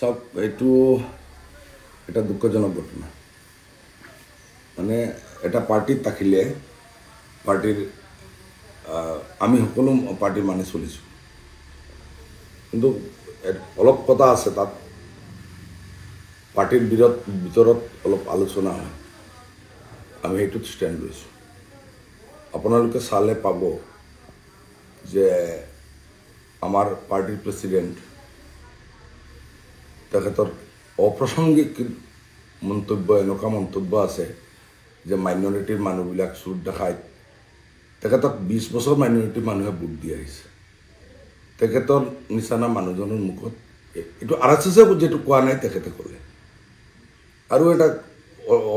সব এইটো এটা দুঃখজনক ঘটনা মানে এটা পাৰ্টিত থাকিলে পাৰ্টিৰ আমি সকলো পাৰ্টিৰ মানি চলিছোঁ কিন্তু অলপ কথা আছে তাত পাৰ্টিৰ ভিতৰত অলপ আলোচনা হয় আমি এইটোত ষ্টেণ্ড লৈছোঁ আপোনালোকে চালে পাব যে আমাৰ পাৰ্টিৰ প্ৰেছিডেণ্ট তেখেতৰ অপ্ৰাসংগিক মন্তব্য এনেকুৱা মন্তব্য আছে যে মাইনৰিটিৰ মানুহবিলাক চুৰ দেখায় তেখেতক 20 বছৰ মাইনৰিটিৰ মানুহে ভোট দি আহিছে তেখেতৰ নিচানা মানুহজনৰ মুখত এইটো RSSে যেটো কোৱা নাই তেখেতে ক'লে আৰু এটা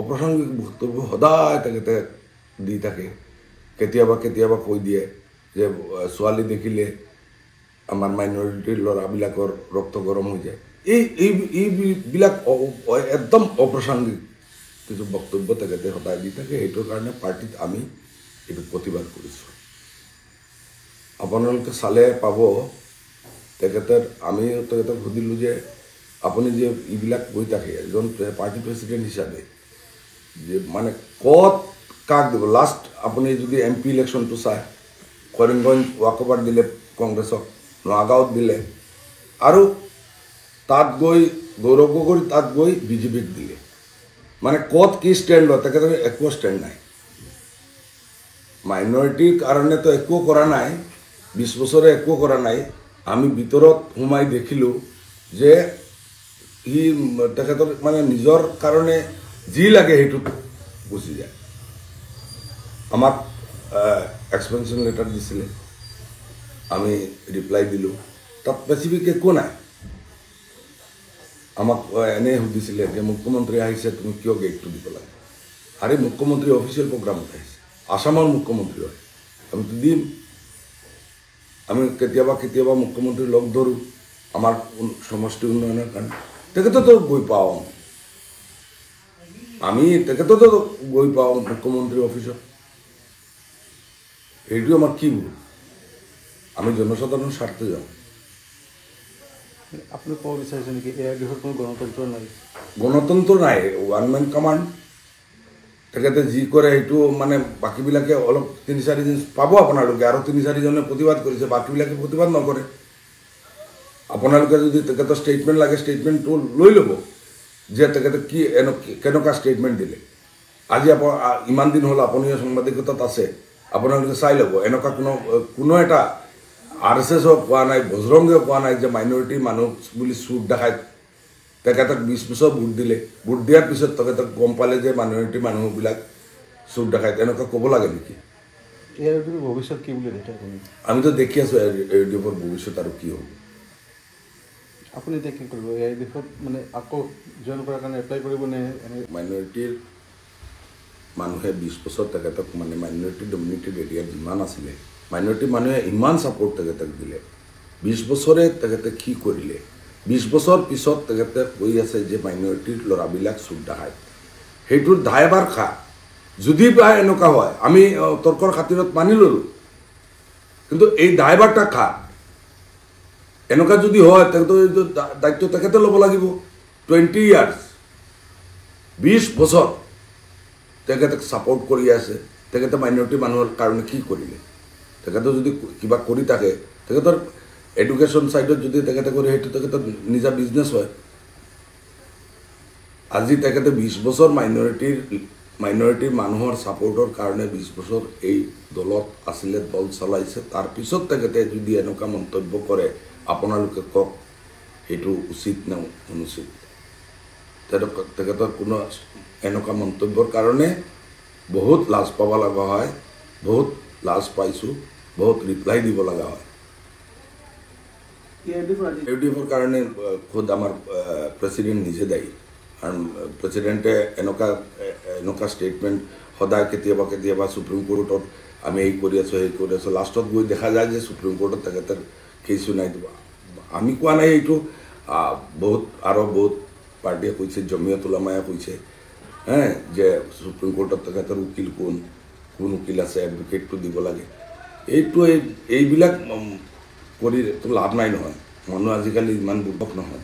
অপ্ৰাসংগিক বক্তব্য সদায় তেখেতে দি থাকে কেতিয়াবা কৈ দিয়ে যে ছোৱালী দেখিলে আমাৰ মাইনৰিটিৰ ল'ৰাবিলাকৰ ৰক্ত গৰম হৈ যায় এইবিলাক একদম অপ্ৰাসংগিক কিছু বক্তব্য তেখেতে সদায় দি থাকে সেইটোৰ কাৰণে পাৰ্টিত আমি এইটো প্ৰতিবাদ কৰিছোঁ আপোনালোকে চালে পাব তেখেতে আমি তেখেতক সুধিলোঁ যে আপুনি যে এইবিলাক কৈ থাকে এজন পাৰ্টি প্ৰেছিডেণ্ট হিচাপে যে মানে ক'ত কাক দিব লাষ্ট আপুনি যদি MP ইলেকশ্যনটো চায় কৰিমগঞ্জ ৱাকঅভাৰ দিলে কংগ্ৰেছক নগাঁৱত দিলে আৰু তাত গৈ গৌৰৱ গগৈ তাত গৈ BJPক দিলে মানে ক'ত কি ষ্টেণ্ড লয় তেখেতৰ একো ষ্টেণ্ড নাই মাইনৰিটিৰ কাৰণেতো একো কৰা নাই 20 বছৰে একো কৰা নাই আমি ভিতৰত সোমাই দেখিলোঁ যে ই তেখেতৰ মানে নিজৰ কাৰণে যি লাগে সেইটো গুচি যায় আমাক এক্সপেনশ্যন লেটাৰ দিছিলে আমি ৰিপ্লাই দিলোঁ তাত স্পেচিফিক একো নাই আমাক এনে সুধিছিলে যে মুখ্যমন্ত্ৰী আহিছে তুমি কিয় গেটটো দিব লাগে আৰে মুখ্যমন্ত্ৰী অফিচিয়েল প্ৰগ্ৰামত আহিছে আসামৰ মুখ্যমন্ত্ৰী হয় আমিতো দিম আমি কেতিয়াবা মুখ্যমন্ত্ৰী লগ ধৰোঁ আমাৰ সমষ্টি উন্নয়নৰ কাৰণে তেখেততো গৈ পাওঁ আমি তেখেততো গৈ পাওঁ মুখ্যমন্ত্ৰী অফিচত এইটো আমাৰ কি ভুল আমি জনসাধাৰণৰ স্বাৰ্থে যাওঁ আপনি ক'ব বিচাৰিছে নেকি ইয়াৰ দেশত কোনো গণতন্ত্ৰ নাই গণতন্ত্ৰ নাই ওৱান মেন কমাণ্ড তেখেতে যি কৰে সেইটো মানে বাকীবিলাকে অলপ 3-4 দিন পাব আপোনালোকে আৰু 3-4 জনে প্ৰতিবাদ কৰিছে বাকীবিলাকে প্ৰতিবাদ নকৰে আপোনালোকে যদি তেখেতৰ ষ্টেটমেণ্ট লাগে ষ্টেটমেণ্টটো লৈ ল'ব যে তেখেতে কি কেনেকুৱা ষ্টেটমেণ্ট দিলে আজি ইমান দিন হ'ল আপুনিও সাংবাদিকতাত আছে আপোনালোকে চাই ল'ব এনেকুৱা কোনো এটা RSSও কোৱা নাই বজৰংগেও কোৱা নাই যে মাইনৰিটিৰ মানুহ বুলি চুৰ দেখায় তেখেতক 20 বছৰ ভোট দিলে ভোট দিয়াৰ পিছত তেখেতক গম পালে যে মাইনৰিটিৰ মানুহবিলাক চুৰ দেখায় তেনেকুৱা ক'ব লাগে নেকি ইয়াৰ ভৱিষ্যত কি বুলি দেখে আপুনি আমিতো দেখি আছোঁ AUDFৰ ভৱিষ্যত আৰু কি হ'ব আপুনি এতিয়া কি কৰিব ইয়াৰ দেশত মানে আকৌ জইন কৰাৰ কাৰণে এপ্লাই কৰিব নে মাইনৰিটিৰ মানুহে 20 বছৰ তেখেতক মানে মাইনৰিটি ডমিনেটেড এৰিয়াত যিমান আছিলে মাইনৰিটি মানুহে ইমান ছাপোৰ্ট তেখেতক দিলে 20 বছৰে তেখেতে কি কৰিলে 20 বছৰ পিছত তেখেতে কৈ আছে যে মাইনৰিটিৰ ল'ৰাবিলাক চুৰ দেখায় সেইটোৰ দায়ভাৰ খা যদি বা এনেকুৱা হয় আমি তৰ্কৰ খাতিৰত মানি ল'লোঁ কিন্তু এই দায়ভাৰটা খা এনেকুৱা যদি হয় তেখেতৰ এইটো দায়িত্ব তেখেতে ল'ব লাগিব 20 ইয়াৰ্ছ 20 বছৰ তেখেতক ছাপোৰ্ট কৰি আছে তেখেতে মাইনৰিটি মানুহৰ কাৰণে কি কৰিলে তেখেতে যদি কিবা কৰি থাকে তেখেতৰ এডুকেশ্যন সাইডত যদি তেখেতে কৰে সেইটো তেখেতৰ নিজা বিজনেছ হয় আজি তেখেতে 20 বছৰ মাইনৰিটিৰ মানুহৰ ছাপোৰ্টৰ কাৰণে 20 বছৰ এই দলত আছিলে দল চলাইছে তাৰপিছত তেখেতে যদি এনেকুৱা মন্তব্য কৰে আপোনালোকে কওক সেইটো উচিত নে অনুচিত তেখেতৰ কোনো এনেকুৱা মন্তব্যৰ কাৰণে বহুত লাজ পাব লগা হয় বহুত লাজ পাইছোঁ বহুত ৰিপ্লাই দিব লগা হয় AUDFৰ কাৰণে খোদ আমাৰ প্ৰেছিডেণ্ট নিজে দায়ী কাৰণ প্ৰেছিডেণ্টে এনেকুৱা ষ্টেটমেণ্ট সদায় কেতিয়াবা সুপ্ৰিম কোৰ্টত আমি এই কৰি আছোঁ লাষ্টত গৈ দেখা যায় যে সুপ্ৰিম কোৰ্টত তেখেতৰ কেইছো নাই আমি কোৱা নাই এইটো বহুত পাৰ্টিয়ে কৈছে জমিয়ত উলামায়ে কৈছে যে সুপ্ৰিম কোৰ্টত তেখেতৰ উকিল কোন উকিল আছে এডভোকেটটো দিব লাগে এইবিলাক কৰি লাভ নাই নহয় মানুহ আজিকালি ইমান বুৰ্বক নহয়